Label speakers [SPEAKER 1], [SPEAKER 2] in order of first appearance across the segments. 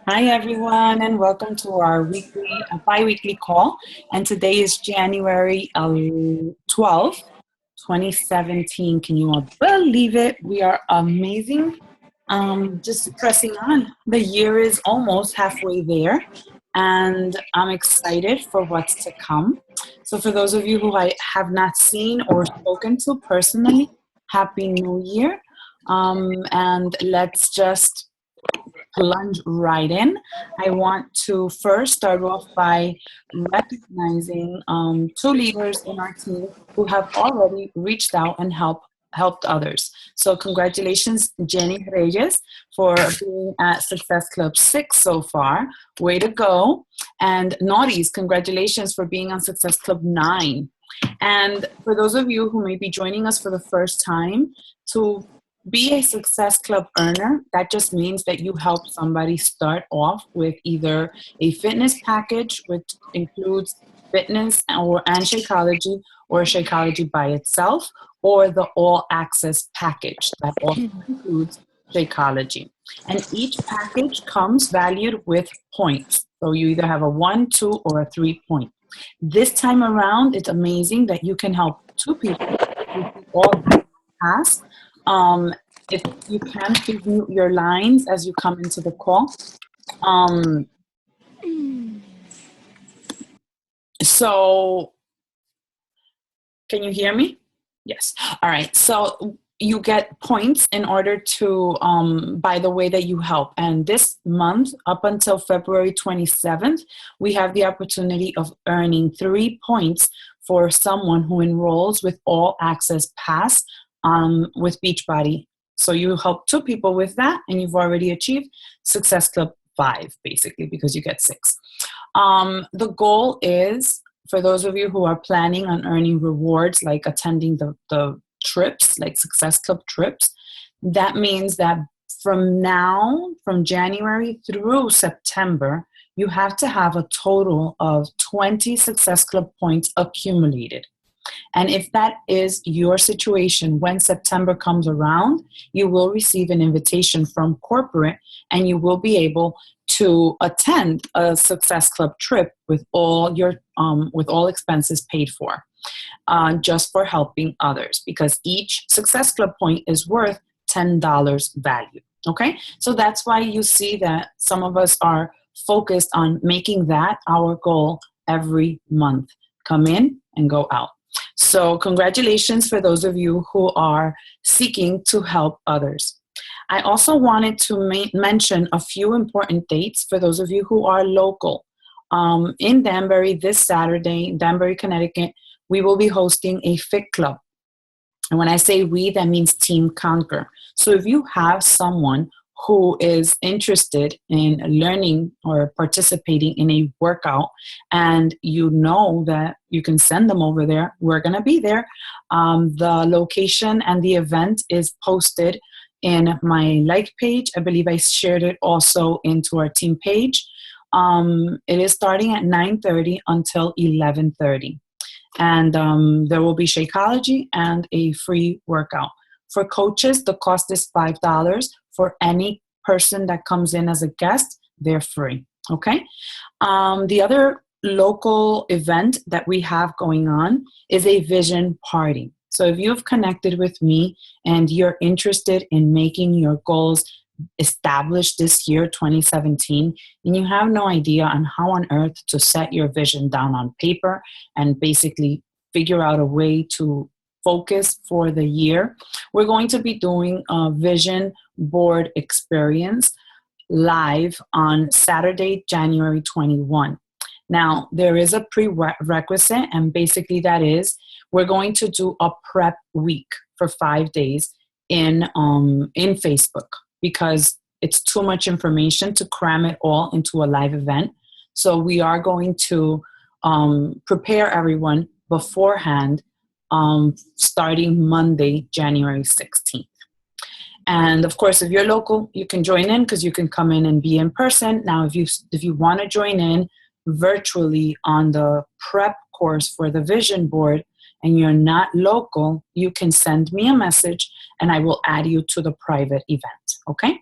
[SPEAKER 1] Hi, everyone, and welcome to our bi-weekly call. And today is January 12th, 2017. Can you all believe it? We are amazing. Just pressing on. The year is almost halfway there, and I'm excited for what's to come. So, for those of you who I have not seen or spoken to personally, Happy New Year. And let's just plunge right in. I want to first start off by recognizing two leaders in our team who have already reached out and helped others. So congratulations, Jenny Reyes, for being at Success Club 6 so far. Way to go. And Naughties, congratulations for being on Success Club 9. And for those of you who may be joining us for the first time, to be a Success Club earner, that just means that you help somebody start off with either a fitness package, which includes fitness and Shakeology, or Shakeology by itself, or the all access package that also includes Shakeology. And each package comes valued with points. So you either have a 1, 2, or a 3 point. This time around, it's amazing that you can help two people all pass. If you can, please mute your lines as you come into the call. So, can you hear me? Yes. All right. So you get points in order to, by the way that you help. And this month, up until February 27th, we have the opportunity of earning 3 points for someone who enrolls with All Access Pass with Beachbody. So you help 2 people with that, and you've already achieved Success Club 5, basically, because you get 6. The goal is, for those of you who are planning on earning rewards, like attending the trips, like Success Club trips, that means that from January through September, you have to have a total of 20 Success Club points accumulated. And if that is your situation, when September comes around, you will receive an invitation from corporate and you will be able to attend a Success Club trip with all expenses paid for, just for helping others, because each Success Club point is worth $10 value. Okay, so that's why you see that some of us are focused on making that our goal every month. Come in and go out. So congratulations for those of you who are seeking to help others. I also wanted to mention a few important dates for those of you who are local. In Danbury this Saturday, Danbury, Connecticut, we will be hosting a Fit Club. And when I say we, that means Team Conquer. So if you have someone who is interested in learning or participating in a workout and you know that you can send them over there, we're going to be there. The location and the event is posted in my like page. I believe I shared it also into our team page. It is starting at 9:30 until 11:30. And there will be Shakeology and a free workout. For coaches, the cost is $5. For any person that comes in as a guest, they're free. Okay? The other local event that we have going on is a vision party. So if you've connected with me and you're interested in making your goals established this year, 2017, and you have no idea on how on earth to set your vision down on paper and basically figure out a way to focus for the year, we're going to be doing a vision board experience live on Saturday, January 21. Now, there is a prerequisite, and basically that is we're going to do a prep week for 5 days in Facebook, because it's too much information to cram it all into a live event. So we are going to prepare everyone beforehand, starting Monday, January 16th. And of course, if you're local, you can join in because you can come in and be in person. Now, if you want to join in virtually on the prep course for the vision board and you're not local, you can send me a message and I will add you to the private event. Okay?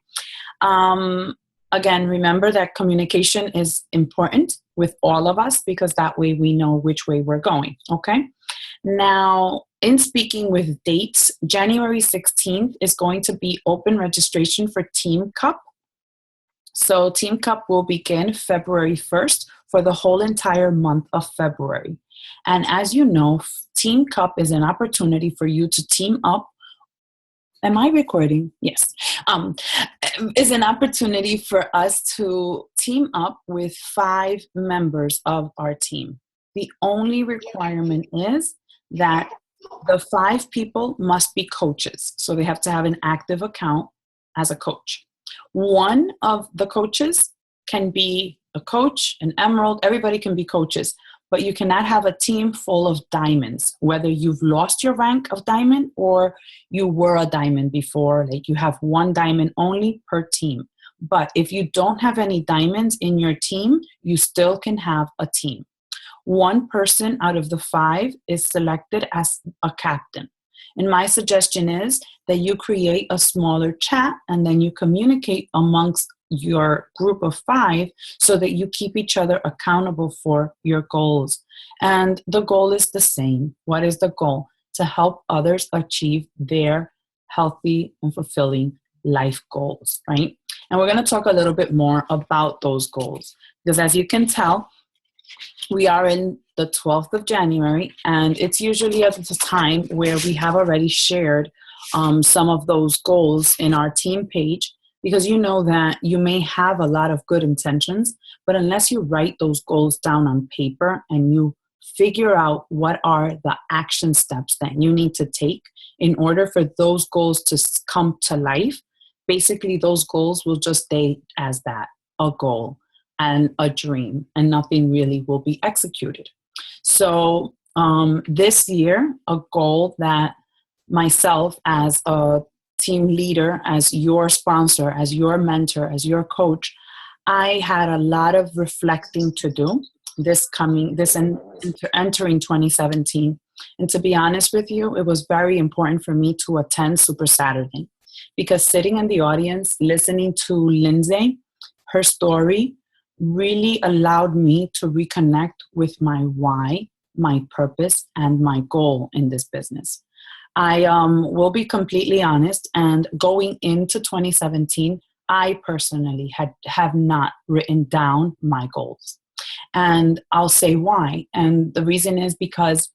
[SPEAKER 1] Again, remember that communication is important with all of us because that way we know which way we're going, okay? Now, in speaking with dates, January 16th is going to be open registration for Team Cup. So Team Cup will begin February 1st for the whole entire month of February. And as you know, Team Cup is an opportunity for you to team up. Am I recording? Yes. Is an opportunity for us to team up with 5 members of our team. The only requirement is that the 5 people must be coaches. So they have to have an active account as a coach. One of the coaches can be a coach, an emerald, everybody can be coaches, but you cannot have a team full of diamonds, whether you've lost your rank of diamond or you were a diamond before, like you have 1 diamond only per team. But if you don't have any diamonds in your team, you still can have a team. 1 person out of the 5 is selected as a captain. And my suggestion is that you create a smaller chat and then you communicate amongst your group of 5 so that you keep each other accountable for your goals. And the goal is the same. What is the goal? To help others achieve their healthy and fulfilling life goals, right? And we're going to talk a little bit more about those goals because as you can tell, we are in the 12th of January, and it's usually at the time where we have already shared some of those goals in our team page, because you know that you may have a lot of good intentions, but unless you write those goals down on paper and you figure out what are the action steps that you need to take in order for those goals to come to life, basically those goals will just stay as that, a goal and a dream, and nothing really will be executed. So this year, a goal that myself as a team leader, as your sponsor, as your mentor, as your coach, I had a lot of reflecting to do entering 2017. And to be honest with you, it was very important for me to attend Super Saturday because sitting in the audience, listening to Lindsay, her story, really allowed me to reconnect with my why, my purpose, and my goal in this business. I will be completely honest, and going into 2017, I personally have not written down my goals. And I'll say why. And the reason is because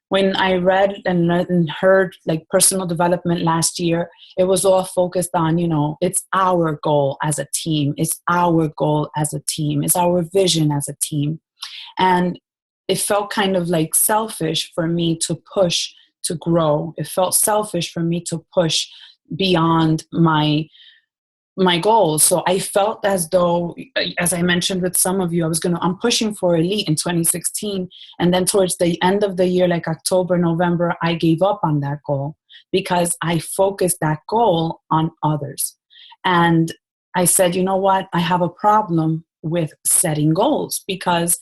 [SPEAKER 1] when I read and heard like personal development last year, it was all focused on, it's our goal as a team. It's our goal as a team. It's our vision as a team. And it felt kind of like selfish for me to push to grow. It felt selfish for me to push beyond my goals. So I felt as though, as I mentioned with some of you, I'm pushing for elite in 2016. And then towards the end of the year, like October, November, I gave up on that goal because I focused that goal on others. And I said, you know what? I have a problem with setting goals because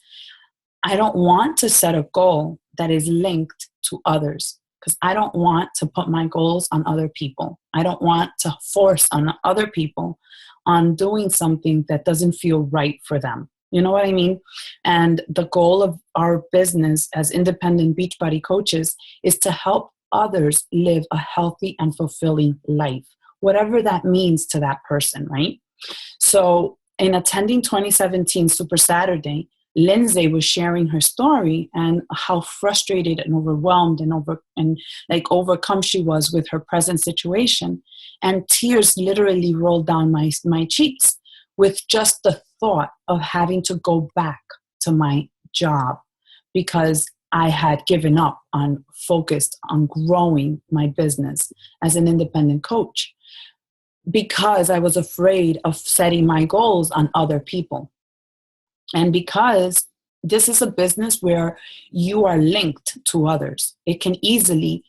[SPEAKER 1] I don't want to set a goal that is linked to others. Because I don't want to put my goals on other people. I don't want to force on other people on doing something that doesn't feel right for them. You know what I mean? And the goal of our business as independent Beachbody coaches is to help others live a healthy and fulfilling life, whatever that means to that person, right? So in attending 2017 Super Saturday, Lindsay was sharing her story and how frustrated and overwhelmed and overcome she was with her present situation. And tears literally rolled down my cheeks with just the thought of having to go back to my job because I had given up on focused on growing my business as an independent coach because I was afraid of setting my goals on other people. And because this is a business where you are linked to others, it can easily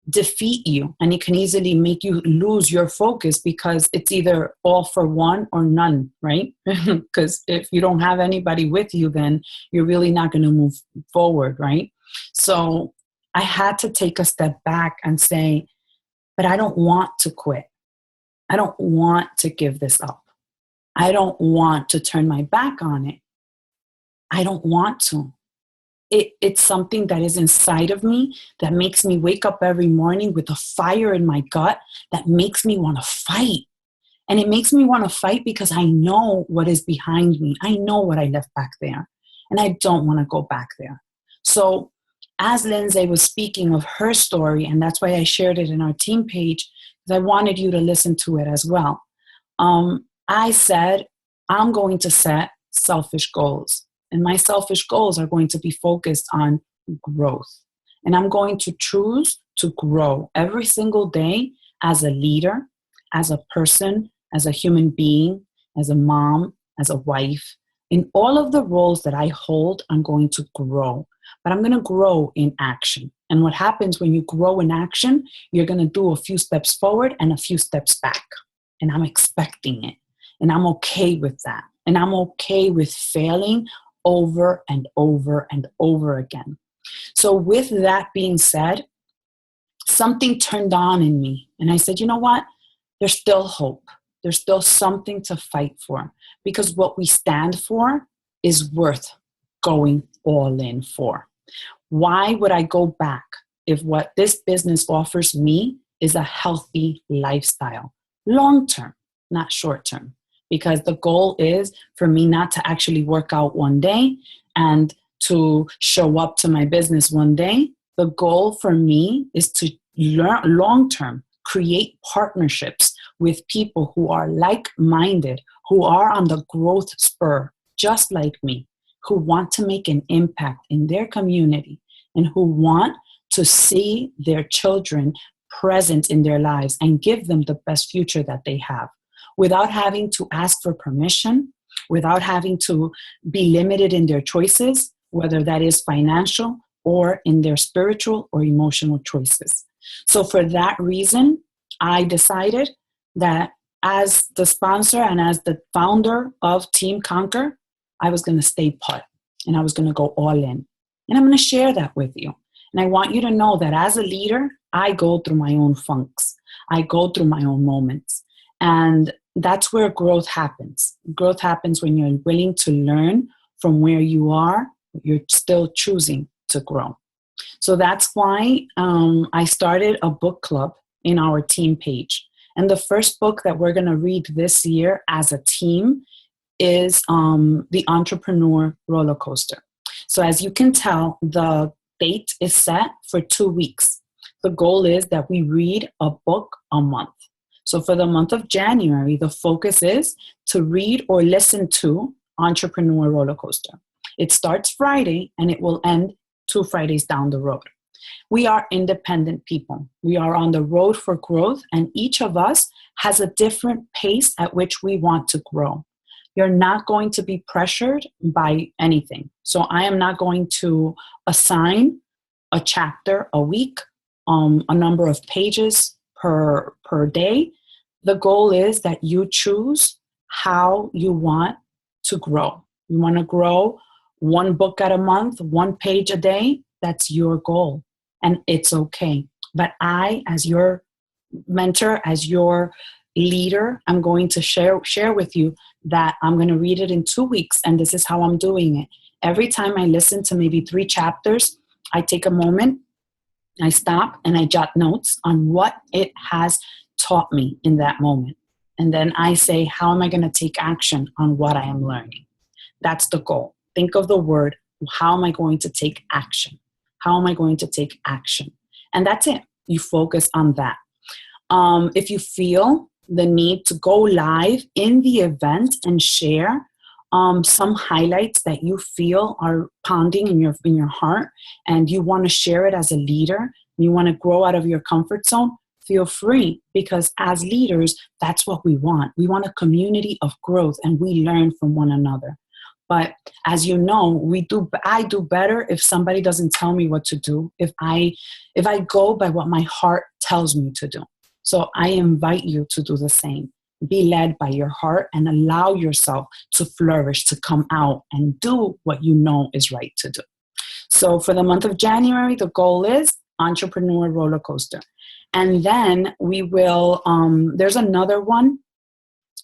[SPEAKER 1] defeat you and it can easily make you lose your focus because it's either all for one or none, right? Because if you don't have anybody with you, then you're really not going to move forward, right? So I had to take a step back and say, but I don't want to quit. I don't want to give this up. I don't want to turn my back on it. I don't want to. It's something that is inside of me that makes me wake up every morning with a fire in my gut that makes me want to fight. And it makes me want to fight because I know what is behind me. I know what I left back there. And I don't want to go back there. So as Lindsay was speaking of her story, and that's why I shared it in our team page, because I wanted you to listen to it as well. I said, I'm going to set selfish goals. And my selfish goals are going to be focused on growth. And I'm going to choose to grow every single day as a leader, as a person, as a human being, as a mom, as a wife. In all of the roles that I hold, I'm going to grow. But I'm going to grow in action. And what happens when you grow in action, you're going to do a few steps forward and a few steps back. And I'm expecting it. And I'm okay with that. And I'm okay with failing over and over and over again. So with that being said, something turned on in me. And I said, you know what? There's still hope. There's still something to fight for. Because what we stand for is worth going all in for. Why would I go back if what this business offers me is a healthy lifestyle? Long term, not short term. Because the goal is for me not to actually work out one day and to show up to my business one day. The goal for me is to learn long term, create partnerships with people who are like-minded, who are on the growth spur, just like me, who want to make an impact in their community and who want to see their children present in their lives and give them the best future that they have, without having to ask for permission, without having to be limited in their choices, whether that is financial or in their spiritual or emotional choices. So for that reason, I decided that as the sponsor and as the founder of Team Conquer, I was going to stay put and I was going to go all in. And I'm going to share that with you. And I want you to know that as a leader, I go through my own funks. I go through my own moments. And that's where growth happens. Growth happens when you're willing to learn from where you are, you're still choosing to grow. So that's why I started a book club in our team page. And the first book that we're going to read this year as a team is The Entrepreneur Roller Coaster. So as you can tell, the date is set for 2 weeks. The goal is that we read a book a month. So for the month of January, the focus is to read or listen to Entrepreneur Roller Coaster. It starts Friday and it will end 2 Fridays down the road. We are independent people. We are on the road for growth, and each of us has a different pace at which we want to grow. You're not going to be pressured by anything. So I am not going to assign a chapter a week, a number of pages per day. The goal is that you choose how you want to grow. You want to grow 1 book at a month, 1 page a day. That's your goal. And it's okay. But I, as your mentor, as your leader, I'm going to share with you that I'm going to read it in 2 weeks. And this is how I'm doing it. Every time I listen to maybe 3 chapters, I take a moment, I stop, and I jot notes on what it has taught me in that moment. And then I say, how am I going to take action on what I am learning? That's the goal. Think of the word, how am I going to take action? How am I going to take action? And that's it. You focus on that. If you feel the need to go live in the event and share some highlights that you feel are pounding in your heart, and you want to share it as a leader, you want to grow out of your comfort zone, feel free, because as leaders, that's what we want. We want a community of growth, and we learn from one another. But as you know, I do better if somebody doesn't tell me what to do, if I go by what my heart tells me to do. So I invite you to do the same. Be led by your heart and allow yourself to flourish, to come out and do what you know is right to do. So for the month of January, the goal is Entrepreneur Roller Coaster. And then we will, there's another one.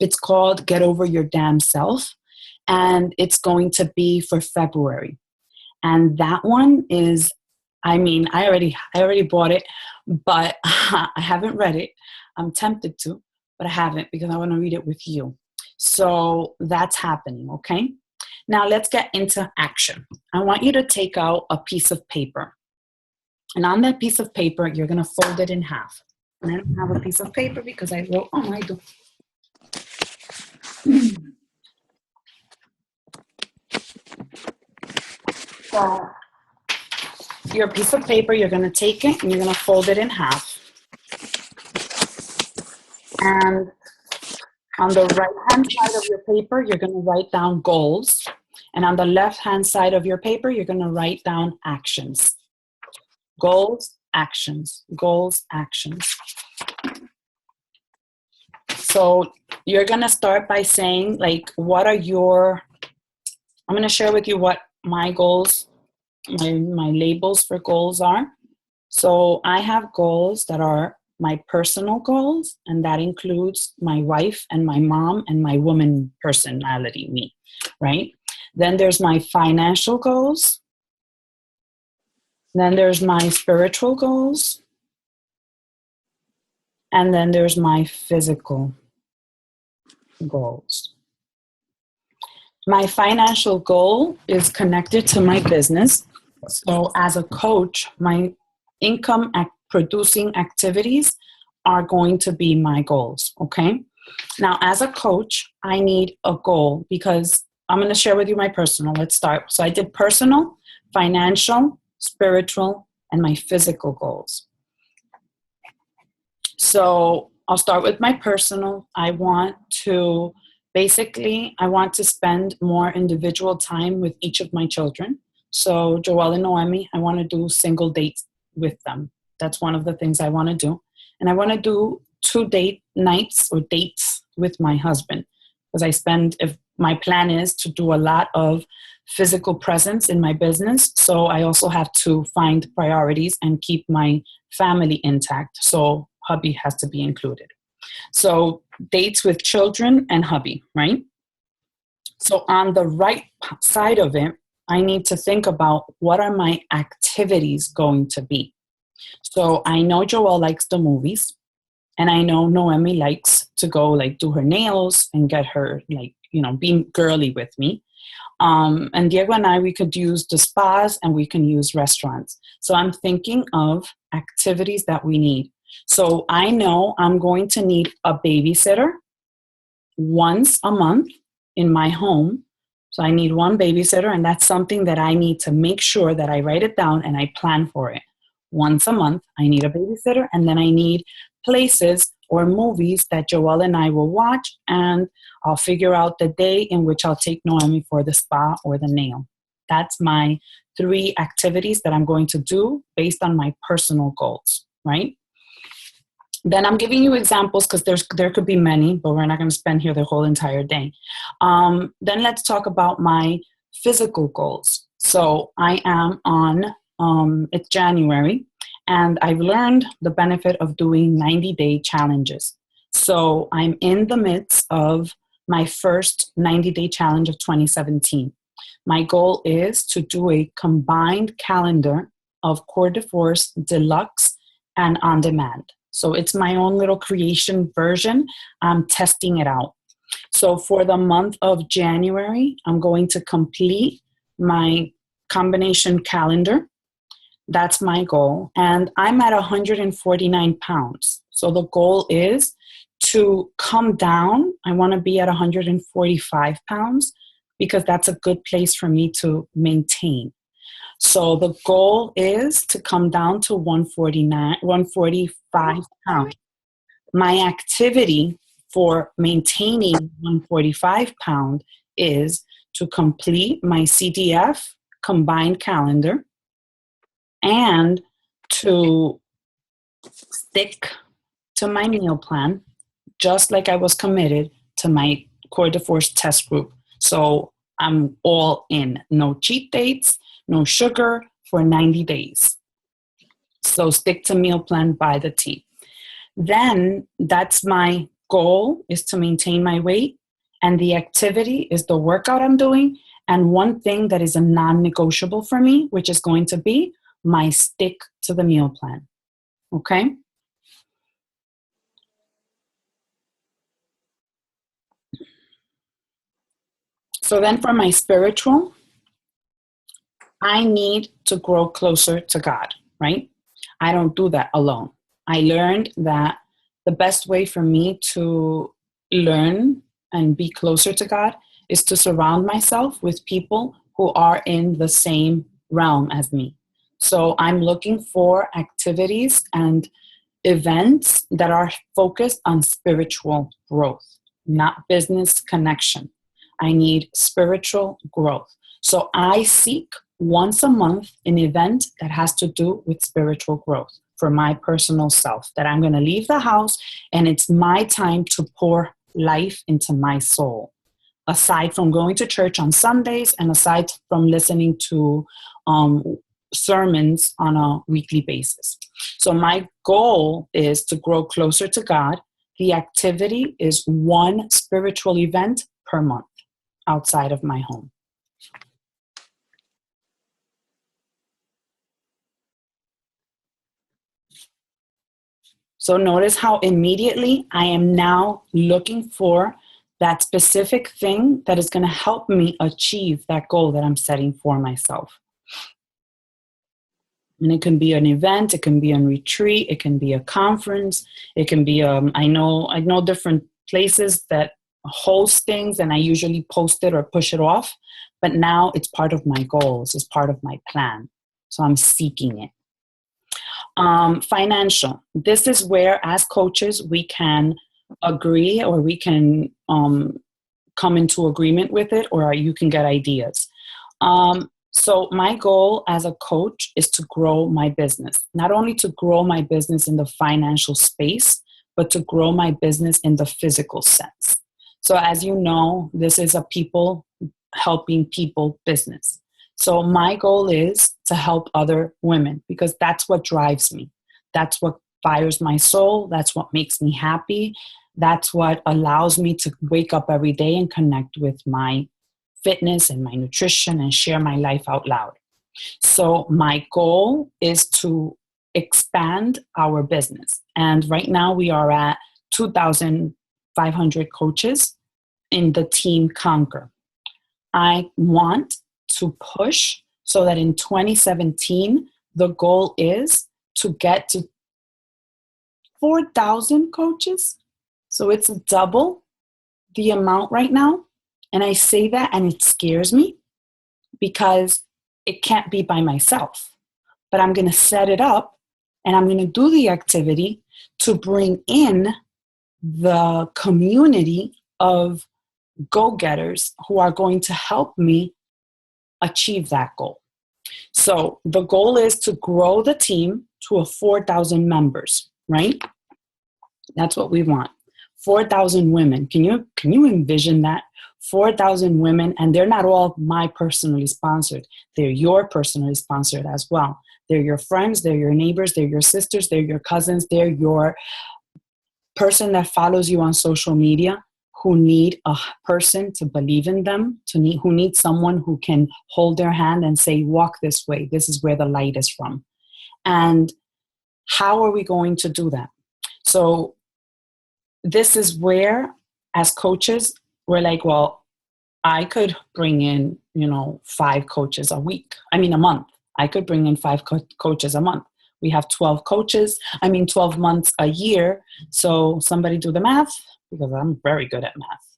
[SPEAKER 1] It's called Get Over Your Damn Self, and it's going to be for February. And that one is, I mean, I already bought it, but I haven't read it. I'm tempted to, but I haven't because I want to read it with you. So that's happening, okay? Now let's get into action. I want you to take out a piece of paper. And on that piece of paper, you're going to fold it in half. And I don't have a piece of paper because I wrote, oh, I do. So your piece of paper, you're going to take it and you're going to fold it in half. And on the right-hand side of your paper, you're going to write down goals. And on the left-hand side of your paper, you're going to write down actions. Goals, actions, goals, actions. So you're going to start by saying, like, what are your, I'm going to share with you what my goals, my labels for goals are. So I have goals that are my personal goals, and that includes my wife and my mom and my woman personality, me, right? Then there's my financial goals. Then there's my spiritual goals. And then there's my physical goals. My financial goal is connected to my business. So as a coach, my income producing activities are going to be my goals, okay? Now, as a coach, I need a goal because I'm going to share with you my personal. Let's start. So I did personal, financial, spiritual, and my physical goals. So I'll start with my personal. I want to spend more individual time with each of my children. So Joelle and Noemi, I want to do single dates with them. That's one of the things I want to do. And I want to do 2 date nights or dates with my husband, because if my plan is to do a lot of physical presence in my business. So I also have to find priorities and keep my family intact. So hubby has to be included. So dates with children and hubby, right? So on the right side of it, I need to think about what are my activities going to be. So I know Joelle likes the movies, and I know Noemi likes to go like do her nails and get her like, being girly with me. And Diego and I, we could use the spas and we can use restaurants. So I'm thinking of activities that we need. So I know I'm going to need a babysitter once a month in my home. So I need one babysitter, and that's something that I need to make sure that I write it down and I plan for it. Once a month, I need a babysitter, and then I need places or movies that Joelle and I will watch, and I'll figure out the day in which I'll take Noemi for the spa or the nail. That's my 3 activities that I'm going to do based on my personal goals, right? Then I'm giving you examples because there could be many, but we're not going to spend here the whole entire day. Then let's talk about my physical goals. So I am on, it's January, and I've learned the benefit of doing 90-day challenges. So I'm in the midst of my first 90-day challenge of 2017. My goal is to do a combined calendar of Coeur de Force Deluxe and On Demand. So it's my own little creation version. I'm testing it out. So for the month of January, I'm going to complete my combination calendar. That's my goal. And I'm at 149 pounds. So the goal is to come down. I want to be at 145 pounds because that's a good place for me to maintain. So the goal is to come down to 145 pounds. My activity for maintaining 145 pounds is to complete my CDF combined calendar and to stick to my meal plan, just like I was committed to my Coeur de Force test group. So I'm all in. No cheat dates, no sugar for 90 days. So stick to meal plan by the T. Then that's my goal is to maintain my weight, and the activity is the workout I'm doing, and one thing that is a non-negotiable for me, which is going to be my stick to the meal plan. Okay? So then for my spiritual, I need to grow closer to God, right? I don't do that alone. I learned that the best way for me to learn and be closer to God is to surround myself with people who are in the same realm as me. So I'm looking for activities and events that are focused on spiritual growth, not business connection. I need spiritual growth. So I seek once a month an event that has to do with spiritual growth for my personal self, that I'm going to leave the house and it's my time to pour life into my soul. Aside from going to church on Sundays and aside from listening to sermons on a weekly basis. So my goal is to grow closer to God. The activity is one spiritual event per month outside of my home. So notice how immediately I am now looking for that specific thing that is going to help me achieve that goal that I'm setting for myself. And it can be an event, it can be a retreat, it can be a conference, it can be I know different places that host things, and I usually post it or push it off, but now it's part of my goals, it's part of my plan. So I'm seeking it. Financial. This is where, as coaches, we can agree or we can come into agreement with it, or you can get ideas. So my goal as a coach is to grow my business, not only to grow my business in the financial space, but to grow my business in the physical sense. So as you know, this is a people helping people business. So my goal is to help other women because that's what drives me. That's what fires my soul. That's what makes me happy. That's what allows me to wake up every day and connect with my fitness and my nutrition and share my life out loud. So my goal is to expand our business. And right now we are at 2,500 coaches in the team Conquer. I want to push so that in 2017, the goal is to get to 4,000 coaches. So it's double the amount right now. And I say that and it scares me because it can't be by myself. But I'm going to set it up and I'm going to do the activity to bring in the community of go-getters who are going to help me achieve that goal. So the goal is to grow the team to 4,000 members, right? That's what we want. 4,000 women. Can you envision that? 4,000 women, and they're not all my personally sponsored. They're your personally sponsored as well. They're your friends, they're your neighbors, they're your sisters, they're your cousins, they're your person that follows you on social media who need a person to believe in them, who need someone who can hold their hand and say, walk this way. This is where the light is from. And how are we going to do that? So this is where, as coaches, we're like, well, I could bring in, 5 coaches a month. I could bring in 5 coaches a month. We have 12 months a year. So somebody do the math because I'm very good at math.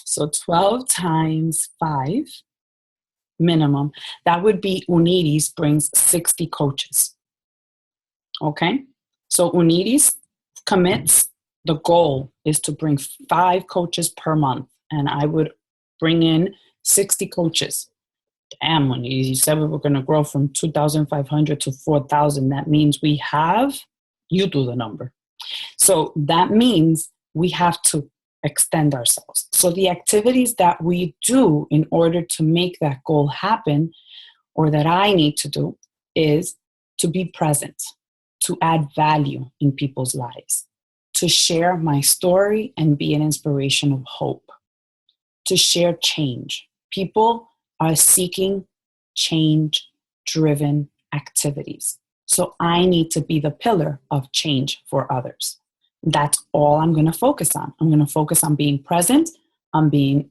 [SPEAKER 1] So 12 times 5 minimum, that would be Unides brings 60 coaches. Okay. So Unides commits, the goal is to bring 5 coaches per month. And I would bring in 60 coaches. Damn, when you said we were going to grow from 2,500 to 4,000, that means you do the number. So that means we have to extend ourselves. So the activities that we do in order to make that goal happen, or that I need to do, is to be present, to add value in people's lives, to share my story and be an inspiration of hope, to share change. People are seeking change-driven activities. So I need to be the pillar of change for others. That's all I'm going to focus on. I'm going to focus on being present, on being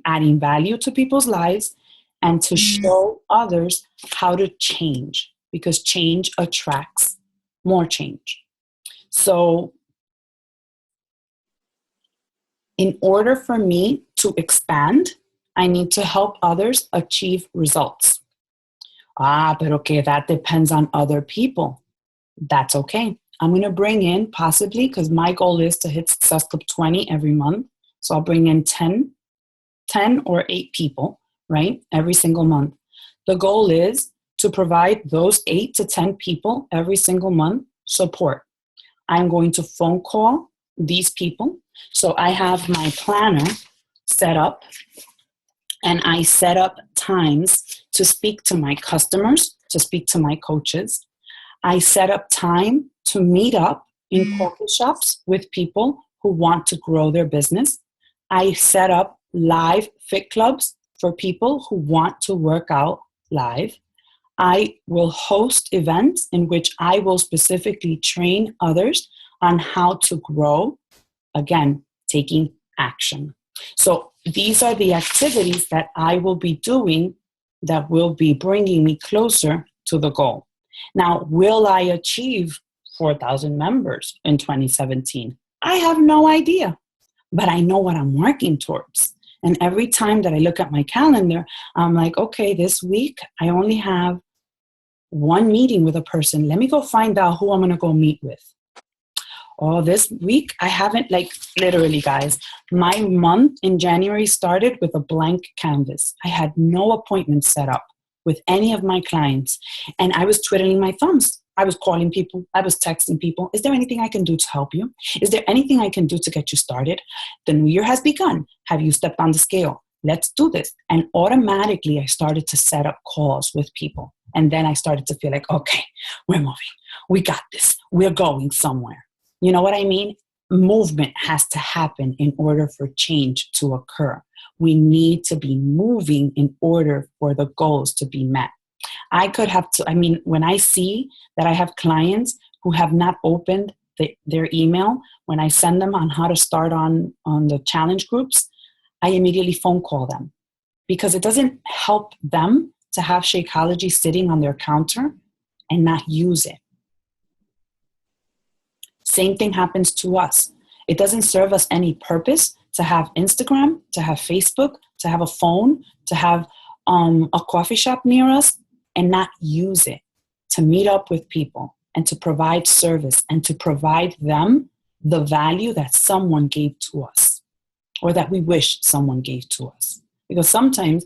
[SPEAKER 1] adding value to people's lives, and to show others how to change, because change attracts more change. So in order for me to expand, I need to help others achieve results. But okay, that depends on other people. That's okay. I'm going to bring in possibly, because my goal is to hit Success Club 20 every month. So I'll bring in 10 or 8 people, right? Every single month. The goal is to provide those 8 to 10 people every single month support. I'm going to phone call these people. So I have my planner set up, and I set up times to speak to my customers, to speak to my coaches. I set up time to meet up in coffee shops with people who want to grow their business. I set up live fit clubs for people who want to work out live. I will host events in which I will specifically train others on how to grow, again, taking action. So these are the activities that I will be doing that will be bringing me closer to the goal. Now, will I achieve 4,000 members in 2017? I have no idea, but I know what I'm working towards. And every time that I look at my calendar, I'm like, okay, this week I only have one meeting with a person. Let me go find out who I'm going to go meet with. Oh, this week I haven't, literally, guys, my month in January started with a blank canvas. I had no appointments set up with any of my clients, and I was twiddling my thumbs. I was calling people. I was texting people. Is there anything I can do to help you? Is there anything I can do to get you started? The new year has begun. Have you stepped on the scale? Let's do this. And automatically I started to set up calls with people. And then I started to feel like, okay, we're moving. We got this. We're going somewhere. You know what I mean? Movement has to happen in order for change to occur. We need to be moving in order for the goals to be met. When I see that I have clients who have not opened their email, when I send them on how to start on the challenge groups, I immediately phone call them, because it doesn't help them to have Shakeology sitting on their counter and not use it. Same thing happens to us. It doesn't serve us any purpose to have Instagram, to have Facebook, to have a phone, to have a coffee shop near us and not use it to meet up with people and to provide service and to provide them the value that someone gave to us or that we wish someone gave to us. Because sometimes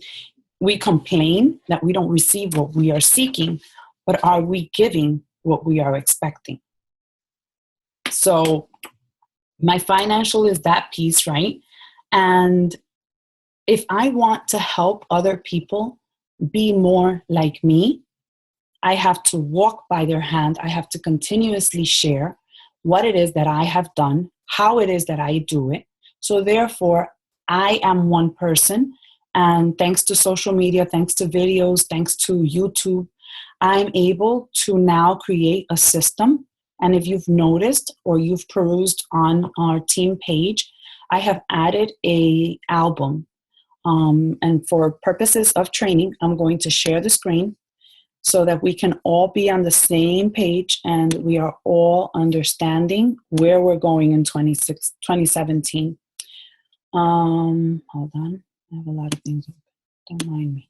[SPEAKER 1] we complain that we don't receive what we are seeking, but are we giving what we are expecting? So my financial is that piece, right? And if I want to help other people be more like me, I have to walk by their hand. I have to continuously share what it is that I have done, how it is that I do it. So therefore, I am one person. And thanks to social media, thanks to videos, thanks to YouTube, I'm able to now create a system. And if you've noticed or you've perused on our team page, I have added an album. And for purposes of training, I'm going to share the screen so that we can all be on the same page and we are all understanding where we're going in 2017. Hold on. I have a lot of things. Don't mind me.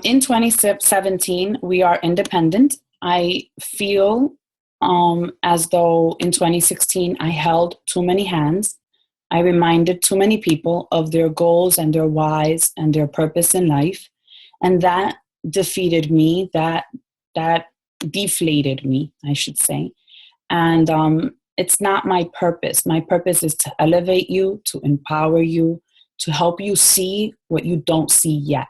[SPEAKER 1] In 2017, we are independent. I feel as though in 2016, I held too many hands. I reminded too many people of their goals and their whys and their purpose in life. And that defeated me, that deflated me, I should say. And it's not my purpose. My purpose is to elevate you, to empower you, to help you see what you don't see yet.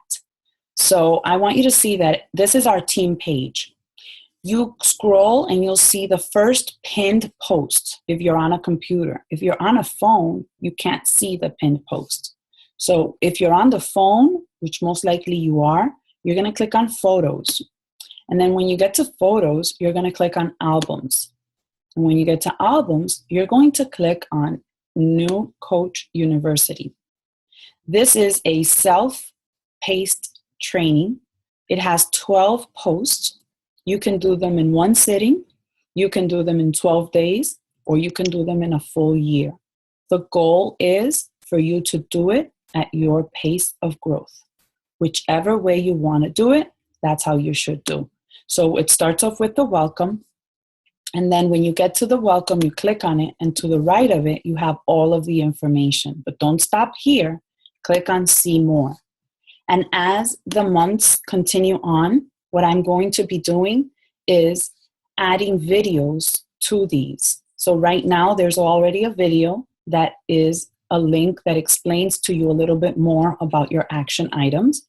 [SPEAKER 1] So I want you to see that this is our team page. You scroll and you'll see the first pinned post if you're on a computer. If you're on a phone, you can't see the pinned post. So if you're on the phone, which most likely you are, you're going to click on photos. And then when you get to photos, you're going to click on albums. And when you get to albums, you're going to click on New Coach University. This is a self-paced training. It has 12 posts. You can do them in one sitting, you can do them in 12 days, or you can do them in a full year. The goal is for you to do it at your pace of growth. Whichever way you want to do it, that's how you should do. So it starts off with the welcome. And then when you get to the welcome, you click on it. And to the right of it, you have all of the information. But don't stop here. Click on see more. And as the months continue on, what I'm going to be doing is adding videos to these. So right now, there's already a video that is a link that explains to you a little bit more about your action items.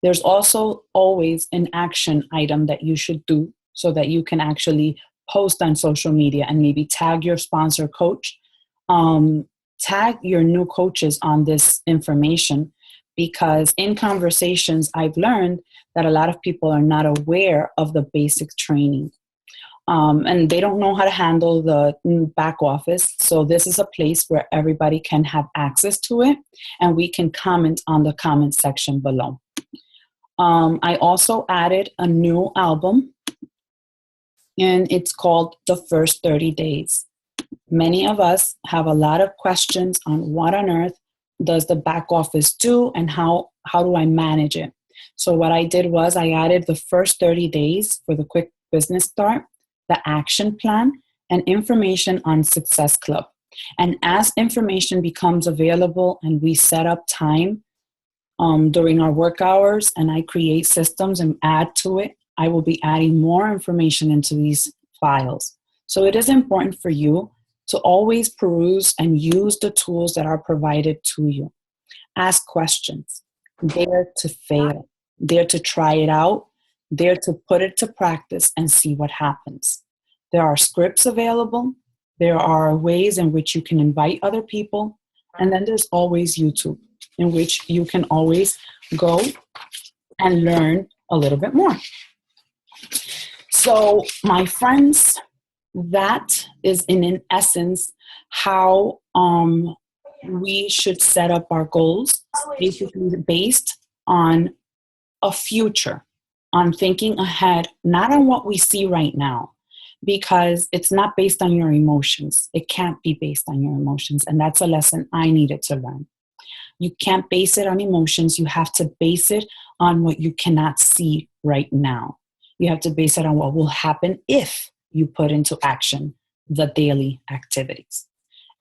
[SPEAKER 1] There's also always an action item that you should do so that you can actually post on social media and maybe tag your sponsor coach, tag your new coaches on this information, because in conversations I've learned that a lot of people are not aware of the basic training. And they don't know how to handle the back office. So this is a place where everybody can have access to it, and we can comment on the comment section below. I also added a new album, and it's called The First 30 Days. Many of us have a lot of questions on what on earth does the back office do and how do I manage it? So what I did was I added the first 30 days for the quick business start, the action plan, and information on Success Club. And as information becomes available and we set up time during our work hours and I create systems and add to it, I will be adding more information into these files. So it is important for you to always peruse and use the tools that are provided to you. Ask questions, dare to fail, dare to try it out, dare to put it to practice and see what happens. There are scripts available. There are ways in which you can invite other people. And then there's always YouTube, in which you can always go and learn a little bit more. So, my friends, that is in essence how we should set up our goals, basically based on a future, on thinking ahead, not on what we see right now, because it's not based on your emotions. It can't be based on your emotions. And that's a lesson I needed to learn. You can't base it on emotions. You have to base it on what you cannot see right now. You have to base it on what will happen if you put into action the daily activities.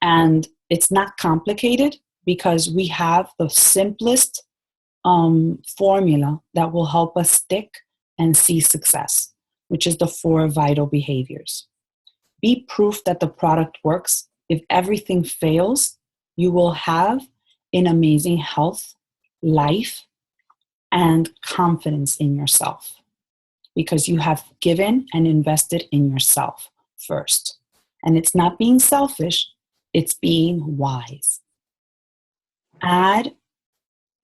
[SPEAKER 1] And it's not complicated because we have the simplest formula that will help us stick and see success, which is the 4 vital behaviors. Be proof that the product works. If everything fails, you will have an amazing health, life, and confidence in yourself because you have given and invested in yourself first. And it's not being selfish, it's being wise.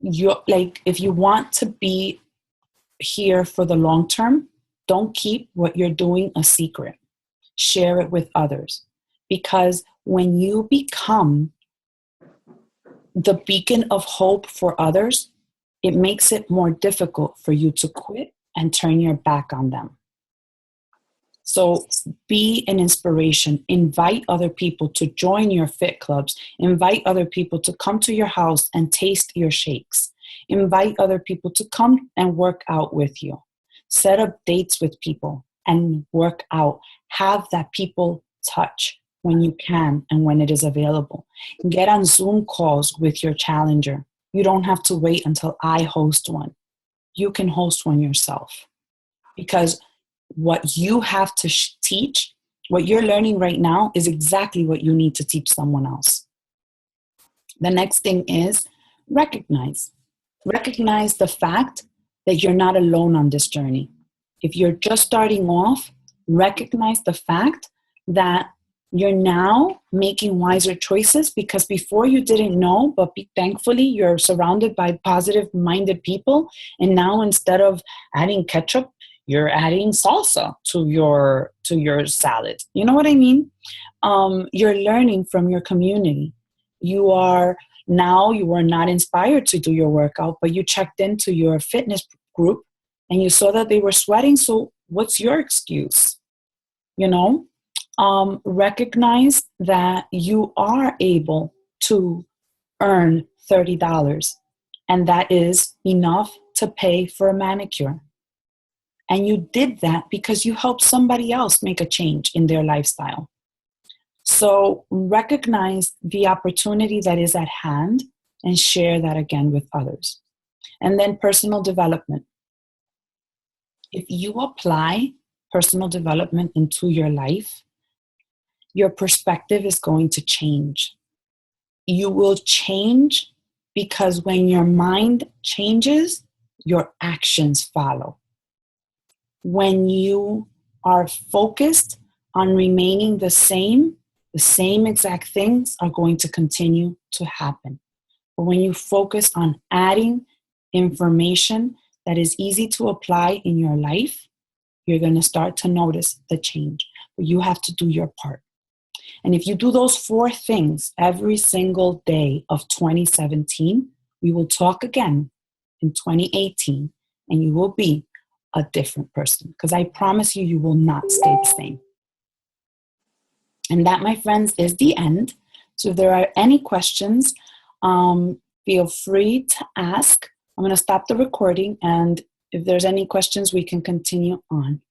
[SPEAKER 1] If you want to be here for the long term, don't keep what you're doing a secret. Share it with others. Because when you become the beacon of hope for others, it makes it more difficult for you to quit and turn your back on them. So be an inspiration. Invite other people to join your fit clubs. Invite other people to come to your house and taste your shakes. Invite other people to come and work out with you. Set up dates with people and work out. Have that people touch when you can and when it is available. Get on Zoom calls with your challenger. You don't have to wait until I host one. You can host one yourself. Because what you have to teach, what you're learning right now, is exactly what you need to teach someone else. The next thing is recognize. Recognize the fact that you're not alone on this journey. If you're just starting off, recognize the fact that you're now making wiser choices, because before you didn't know, but thankfully you're surrounded by positive-minded people. And now instead of adding ketchup, you're adding salsa to your salad. You know what I mean? You're learning from your community. You were not inspired to do your workout, but you checked into your fitness group and you saw that they were sweating. So what's your excuse? You know, recognize that you are able to earn $30, and that is enough to pay for a manicure. And you did that because you helped somebody else make a change in their lifestyle. So recognize the opportunity that is at hand and share that again with others. And then personal development. If you apply personal development into your life, your perspective is going to change. You will change because when your mind changes, your actions follow. When you are focused on remaining the same exact things are going to continue to happen. But when you focus on adding information that is easy to apply in your life, you're going to start to notice the change. But you have to do your part. And if you do those 4 things every single day of 2017, we will talk again in 2018, and you will be a different person. Because I promise you, you will not stay the same. And that, my friends, is the end. So if there are any questions, feel free to ask. I'm going to stop the recording, and if there's any questions, we can continue on.